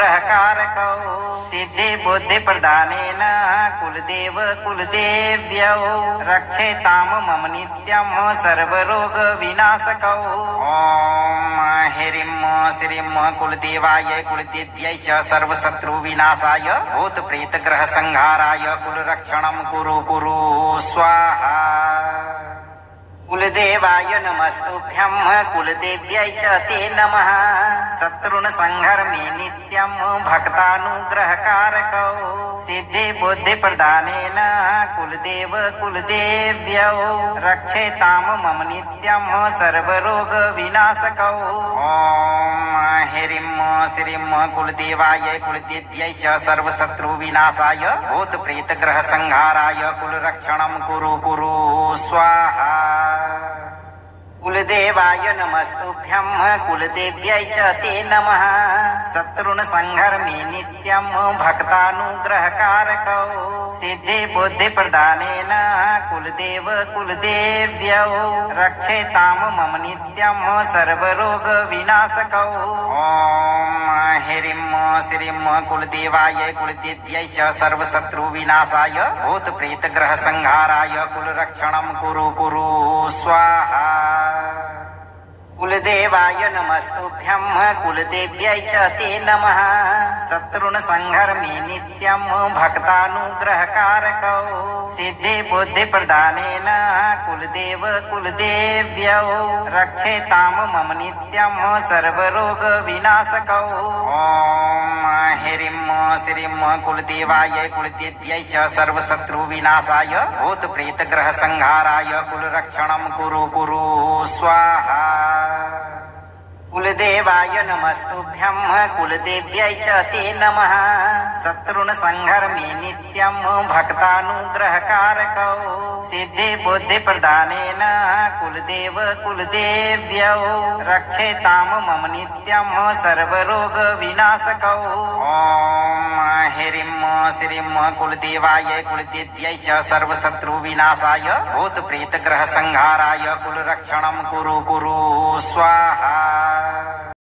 ग्रहकारकौ सिद्धि बुद्धि प्रदानेन कुलदेव कुलदेव्यौ रक्षेताम मम नित्यं सर्वरोग विनाशकौ। ओम ह्रीं श्रीं कुलदेवाय कुलदेव्यै च सर्वशत्रु विनाशाय भूत प्रेत ग्रह संहाराय कुलरक्षणं कुरु कुरु स्वाहा। कुलदेवाय नमस्तुभ्यं कुलदेव्यै च ते नमः। शत्रुन् संहर्मि नित्यं भक्तानुग्रहकारकौ सिद्धि बुद्धि प्रदानेन कुलदेव कुलदेव्यौ रक्षेताम मम नित्यं सर्वरोग विनाशकौ। ओम ह्रीं श्रीं कुलदेवाय कुलदेव्यै च सर्वशत्रु विनाशाय भूत प्रेत ग्रह संहाराय कुलरक्षणं कुरु कुरु स्वाहा। कुलदेवाय नमस्तुभ्यं कुलदेव्यै च ते नमः। शत्रुन् संहर्मि नित्यं भक्तानुग्रहकारकौ सिद्धि बुद्धि प्रदानेन कुलदेव कुलदेव्यौ रक्षेताम मम नित्यं सर्वरोग विनाशकौ। ओम ह्रीं श्रीं कुलदेवाय कुलदेव्यै च सर्वशत्रु विनाशाय भूत प्रेत ग्रह संहाराय कुलरक्षणं कुरु कुरु स्वाहा। कुलदेवाय नमस्तुभ्यं कुलदेव्यै च ते नमः। शत्रुन् संहर्मि नित्यं भक्तानुग्रहकारकौ सिद्धि बुद्धि प्रदानेन कुलदेव कुलदेव्यौ रक्षेताम मम नित्यं सर्वरोग विनाशकौ। ओम ह्रीं श्रीं कुलदेवाय कुलदेव्यै च सर्वशत्रु विनाशाय भूत प्रेत ग्रह संहाराय कुलरक्षणं कुरु कुरु स्वाहा। कुलदेवाय नमस्तुभ्यं कुलदेव्यै च ते नमः। शत्रुन् संहर्मि नित्यं भक्तानुग्रहकारकौ सिद्धि बुद्धि प्रदानेन कुलदेव कुलदेव्यौ रक्षेताम मम नित्यं सर्वरोग विनाशकौ। ओम ह्रीं श्रीं कुलदेवाय कुलदेव्यै च सर्वशत्रु विनाशाय भूत प्रेत ग्रह संहाराय कुलरक्षणं कुरु कुरु स्वाहा।